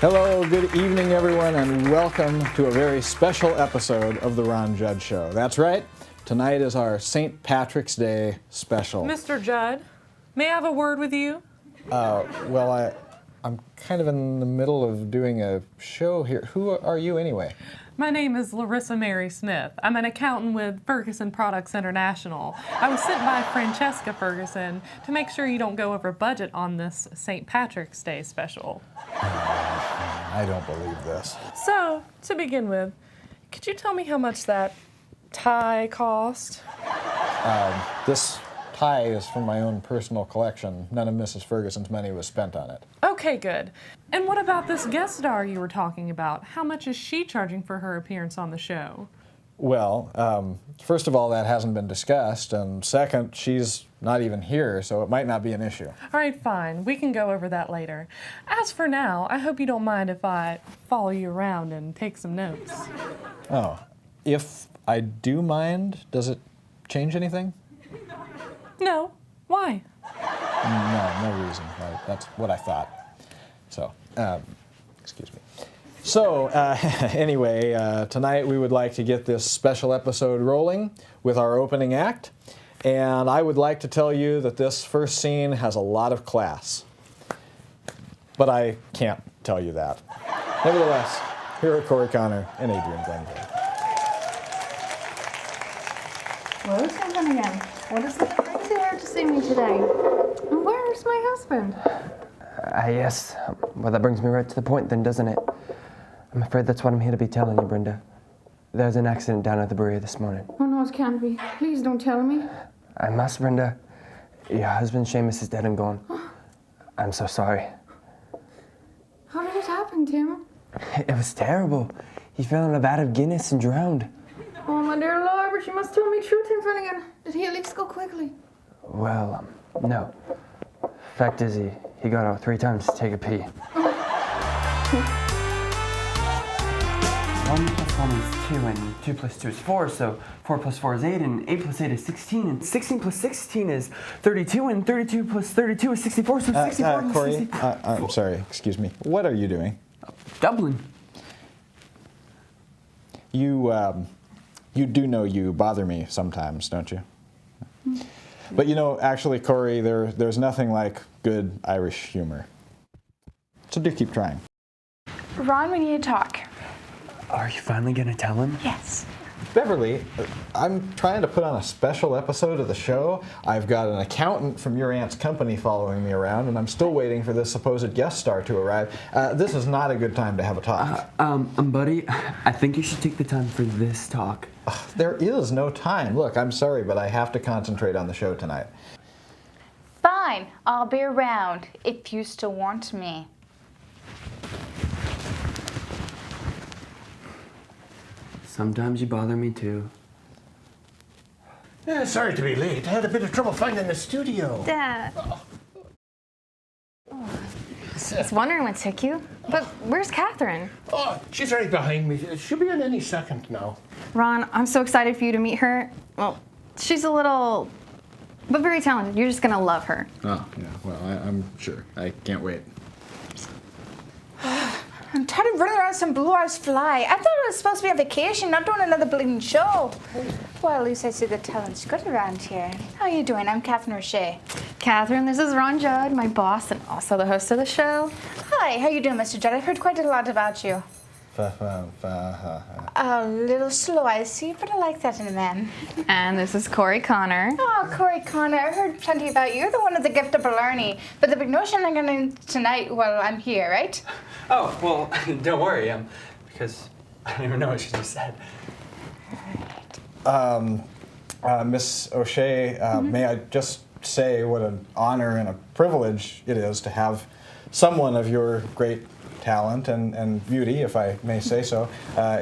Hello, good evening, everyone, and welcome to a very special episode of The Ron Judd Show. That's right, tonight is our St. Patrick's Day special. Mr. Judd, may I have a word with you? I'm kind of in the middle of doing a show here. Who are you anyway? My name is Larissa Mary Smith. I'm an accountant with Ferguson Products International. I was sent by Francesca Ferguson to make sure you don't go over budget on this St. Patrick's Day special. I don't believe this. So, to begin with, could you tell me how much that tie cost? This tie is from my own personal collection. None of Mrs. Ferguson's money was spent on it. Okay, good. And what about this guest star you were talking about? How much is she charging for her appearance on the show? Well, first of all, that hasn't been discussed, and second, she's not even here, so it might not be an issue. All right, fine. We can go over that later. As for now, I hope you don't mind if I follow you around and take some notes. Oh, if I do mind, does it change anything? No. Why? No reason. That's what I thought. So, excuse me. So, anyway, tonight we would like to get this special episode rolling with our opening act. And I would like to tell you that this first scene has a lot of class. But I can't tell you that. Nevertheless, here are Corey Connor and Adrienne Glenville. Hello, Stefan again. What is it crazy here to see me today? And where's my husband? Yes. Well, that brings me right to the point then, doesn't it? I'm afraid that's what I'm here to be telling you, Brenda. There's an accident down at the brewery this morning. Oh, no, it can't be. Please don't tell me. I must, Brenda. Your husband, Seamus, is dead and gone. I'm so sorry. How did it happen, Tim? It was terrible. He fell in a vat of Guinness and drowned. Oh, my dear Lord, but you must tell me true, Tim Finnegan. Did he at least go quickly? Well, no. Fact is, he got out 3 times to take a pee. 1 plus 1 is 2, and 2 plus 2 is 4, so 4 plus 4 is 8, and 8 plus 8 is 16, and 16 plus 16 is 32, and 32 plus 32 is 64, so 64 plus Corey, 64. I'm sorry, excuse me. What are you doing? Dublin. You do know you bother me sometimes, don't you? But you know, actually, Corey, there's nothing like good Irish humor. So do keep trying. Ron, we need to talk. Are you finally gonna tell him? Yes. Beverly, I'm trying to put on a special episode of the show. I've got an accountant from your aunt's company following me around, and I'm still waiting for this supposed guest star to arrive. This is not a good time to have a talk. Buddy, I think you should take the time for this talk. There is no time. Look, I'm sorry, but I have to concentrate on the show tonight. Fine, I'll be around if you still want me. Sometimes you bother me too. Yeah, sorry to be late. I had a bit of trouble finding the studio. Dad. I was wondering what took you. But where's Katherine? Oh, she's right behind me. She'll be in any second now. Ron, I'm so excited for you to meet her. Well, she's a little, but very talented. You're just gonna love her. Oh, yeah, well, I'm sure. I can't wait. I'm tired of running around some Blue Eyes Fly. I thought it was supposed to be a vacation, not doing another bleeding show. Well, at least I see the talent's good around here. How you doing? I'm Katherine O'Shea. Katherine, this is Ron Judd, my boss and also the host of the show. Hi, how you doing, Mr. Judd? I've heard quite a lot about you. A little slow, I see, but I like that in a man. And this is Corey Connor. Oh, Corey Connor, I heard plenty about you. You're the one with the gift of Blarney. But the big notion I'm going to tonight while I'm here, right? Oh, well, don't worry, because I don't even know what she just said. Miss O'Shea, may I just say what an honor and a privilege it is to have someone of your great talent and beauty, if I may say so,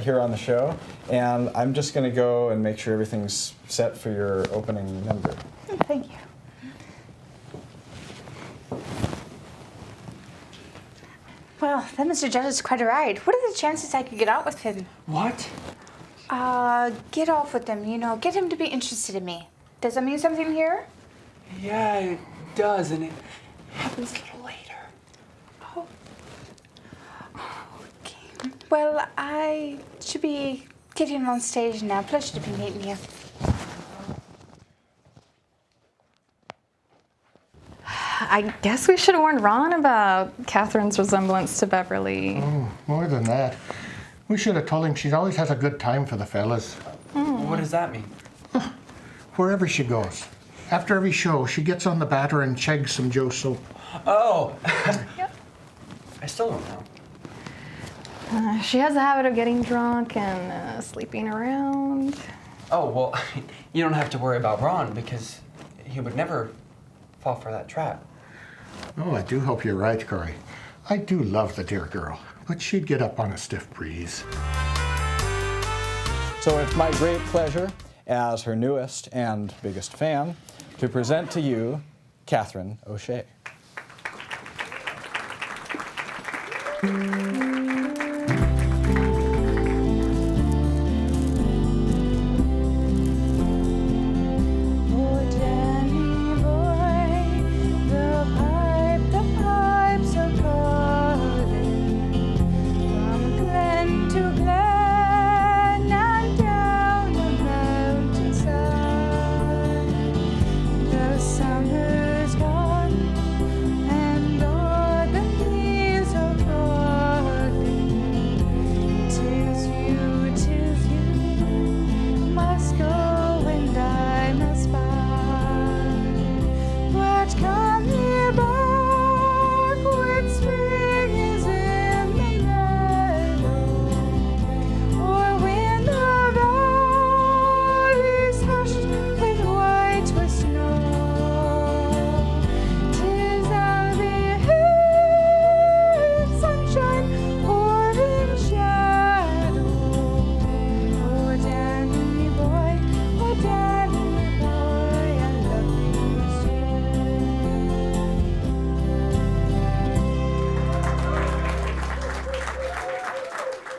here on the show. And I'm just going to go and make sure everything's set for your opening number. Thank you. Well, that Mr. Judd is quite a ride. What are the chances I could get out with him? What? Get off with him, you know. Get him to be interested in me. Does that mean something here? Yeah, it does, and it happens a little later. Okay. Well, I should be getting on stage now. Pleasure to be meeting you. I guess we should have warned Ron about Katherine's resemblance to Beverly. Oh, more than that. We should have told him she always has a good time for the fellas. What does that mean? Wherever she goes. After every show, she gets on the batter and chegs some Joe soap. Oh! I still don't know. She has a habit of getting drunk and sleeping around. Oh, well, you don't have to worry about Ron because he would never fall for that trap. Oh, I do hope you're right, Corey. I do love the dear girl, but she'd get up on a stiff breeze. So it's my great pleasure, as her newest and biggest fan, to present to you Katherine O'Shea.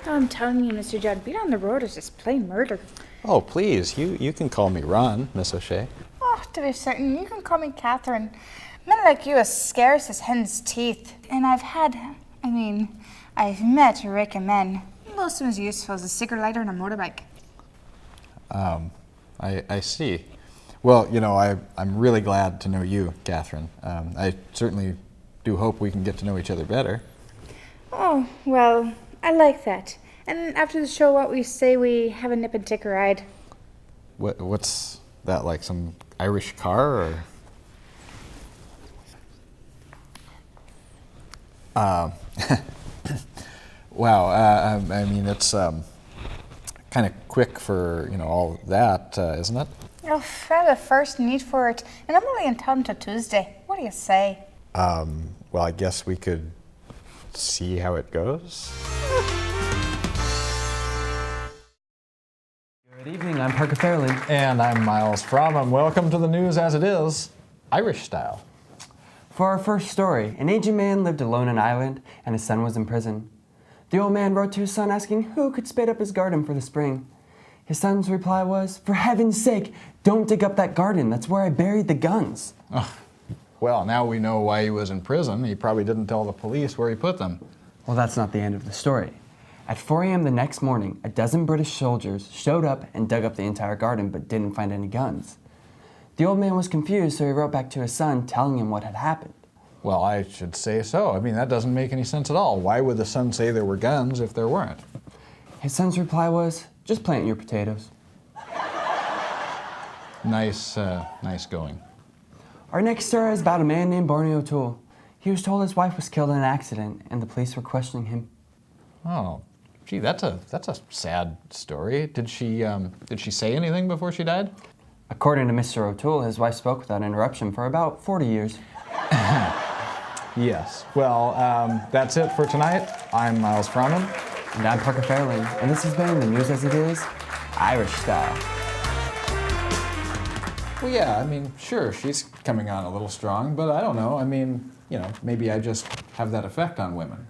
I'm telling you, Mr. Judd, being on the road is just plain murder. Oh, please, you can call me Ron, Miss O'Shea. Oh, to be certain, you can call me Katherine. Men like you are scarce as hen's teeth. And I've met Rick and men. Most of them as useful as a cigarette lighter and a motorbike. I see. Well, you know, I'm really glad to know you, Katherine. I certainly do hope we can get to know each other better. Oh, well, I like that. And after the show, what we say we have a nip and take a ride. What's that, like some Irish car, or? Wow, I mean, it's kind of quick for, you know, all that, isn't it? Oh, I have a first need for it, and I'm only in town till Tuesday. What do you say? Well, I guess we could see how it goes. Good evening, I'm Parker Fairley. And I'm Miles Fromm. Welcome to the news as it is, Irish style. For our first story, an aging man lived alone on an island and his son was in prison. The old man wrote to his son asking who could spade up his garden for the spring. His son's reply was, "For heaven's sake, don't dig up that garden. That's where I buried the guns." Oh, well, now we know why he was in prison. He probably didn't tell the police where he put them. Well, that's not the end of the story. At 4 a.m. the next morning, a dozen British soldiers showed up and dug up the entire garden but didn't find any guns. The old man was confused, so he wrote back to his son telling him what had happened. Well, I should say so. I mean, that doesn't make any sense at all. Why would the son say there were guns if there weren't? His son's reply was, "Just plant your potatoes." Nice going. Our next story is about a man named Barney O'Toole. He was told his wife was killed in an accident, and the police were questioning him. Oh, gee, that's a sad story. Did she say anything before she died? According to Mr. O'Toole, his wife spoke without interruption for about 40 years. Yes. Well, that's it for tonight. I'm Miles Fromm. And I'm Parker Fairley, and this has been the news as it is, Irish style. Well, yeah, I mean, sure, she's coming on a little strong, but I don't know. I mean, you know, maybe I just have that effect on women.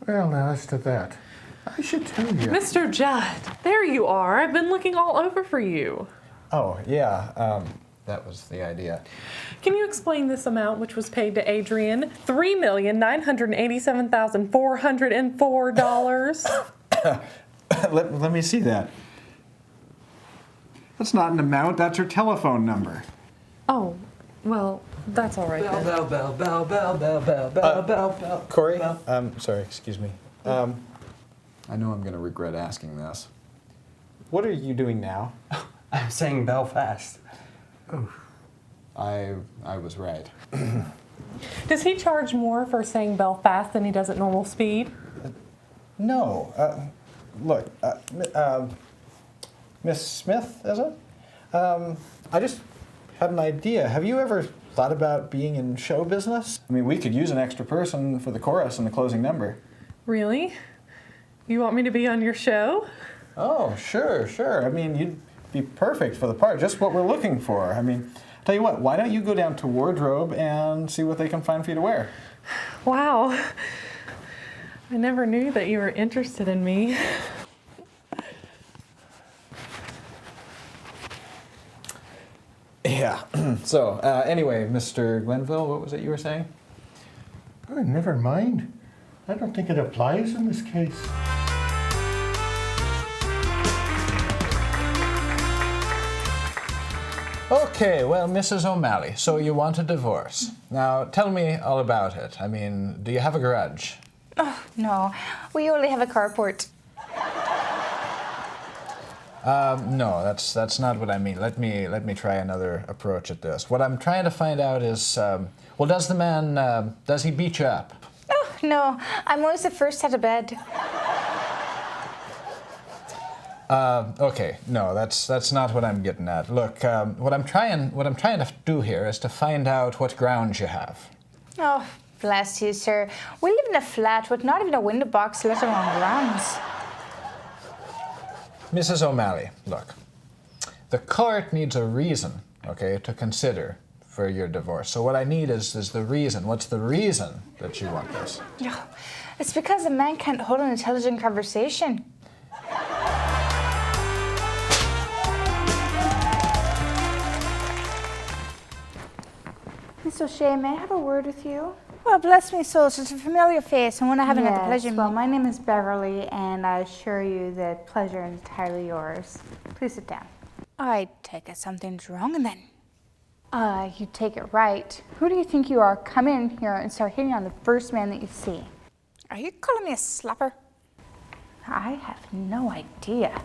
Well, now, as to that, I should tell you. Mr. Judd, there you are. I've been looking all over for you. Oh, yeah. that was the idea. Can you explain this amount which was paid to Adrienne? $3,987,404. Let me see that. That's not an amount, that's her telephone number. Oh, well, that's all right Bell, then. bell, bell, bell, bell, bell, bell, bell, bell, bell. Corey, bell. sorry, excuse me. I know I'm going to regret asking this. What are you doing now? I'm saying Belfast. I was right. Does he charge more for saying Belfast than he does at normal speed? No. Look, Miss Smith, is it? I just had an idea. Have you ever thought about being in show business? I mean, we could use an extra person for the chorus and the closing number. Really? You want me to be on your show? Oh, sure. I mean, you'd be perfect for the part, just what we're looking for. I mean, tell you what, why don't you go down to wardrobe and see what they can find for you to wear? Wow. I never knew that you were interested in me. Yeah. So, anyway, Mr. Glenville, what was it you were saying? Oh, never mind. I don't think it applies in this case. Okay, well, Mrs. O'Malley, so you want a divorce. Now, tell me all about it. I mean, do you have a grudge? Oh, no. We only have a carport. No, that's not what I mean. Let me try another approach at this. What I'm trying to find out is, well, does the man, does he beat you up? Oh, no. I'm always the first out of bed. Okay, no, that's not what I'm getting at. Look, what I'm trying to do here is to find out what grounds you have. Oh, bless you, sir. We live in a flat with not even a window box, let alone grounds. Mrs. O'Malley, look, the court needs a reason, okay, to consider for your divorce. So what I need is the reason. What's the reason that you want this? Oh, it's because a man can't hold an intelligent conversation. Miss O'Shea, may I have a word with you? Well, bless me souls, it's a familiar face, and one I haven't had the pleasure. Well, my name is Beverly, and I assure you that pleasure is entirely yours. Please sit down. I take it something's wrong then. You take it right. Who do you think you are? Come in here and start hitting on the first man that you see. Are you calling me a slapper? I have no idea.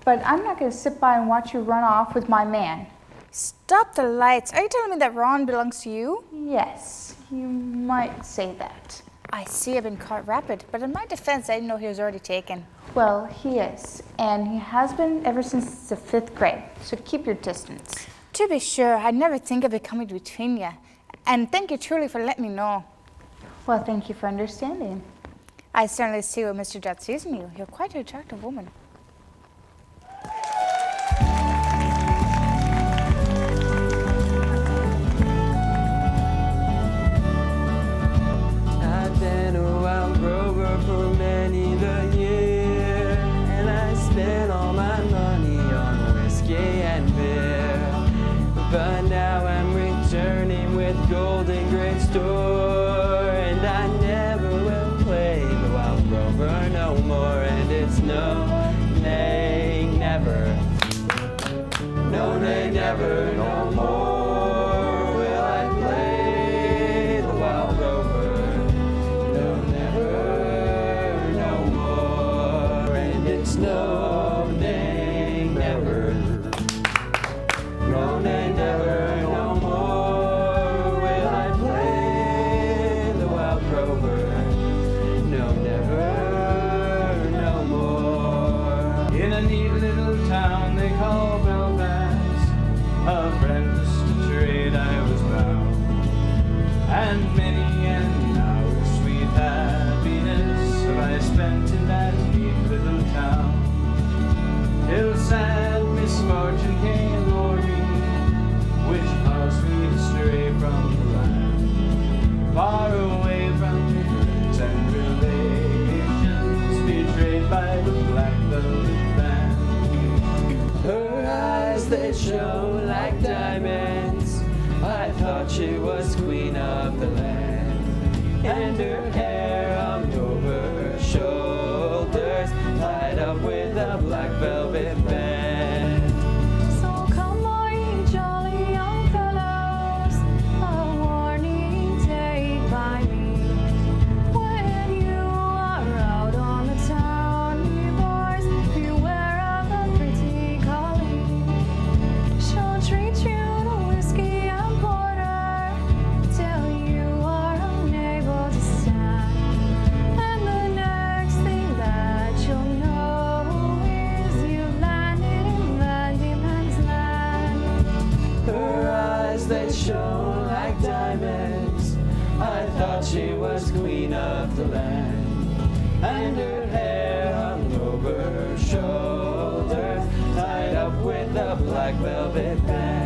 But I'm not going to sit by and watch you run off with my man. Stop the lights. Are you telling me that Ron belongs to you? Yes, you might say that. I see I've been caught rapid, but in my defense, I didn't know he was already taken. Well, he is, and he has been ever since the 5th grade, so keep your distance. To be sure, I'd never think of it coming between you. And thank you truly for letting me know. Well, thank you for understanding. I certainly see what Mr. Judd sees in you. You're quite an attractive woman. I've been a wild rover for many the year, and I spent all my money on whiskey and beer. But now I'm returning with gold in great store, and I never will play the wild rover no more. And it's no, nay, never. No, nay, never, no more will I play the wild rover. No, never, no more. And it's no, nay, never. No, nay, never, no more will I play the wild rover. No, never, no more. In a neat little town they call Belfast, apprentice to trade I was bound, and many an hour sweet happiness have I spent in that neat little town, till sad misfortune came o'er me, which caused me to stray from the land, far away from friends and relations, betrayed by the black velvet band. Her eyes, they shone like diamonds. and her hair hung over her shoulders, tied up with a black velvet band. So come all ye jolly young fellows, a warning take by me. When you are out on the town, ye boys, beware of a pretty colleen. She'll treat you to whiskey and porter till you are unable to stand. And the next thing that you'll know is you've landed in Van Diemen's Land. Her eyes, they shone like diamonds. I thought she was queen of the land. And her hair hung over her shoulders, tied up with a black velvet band.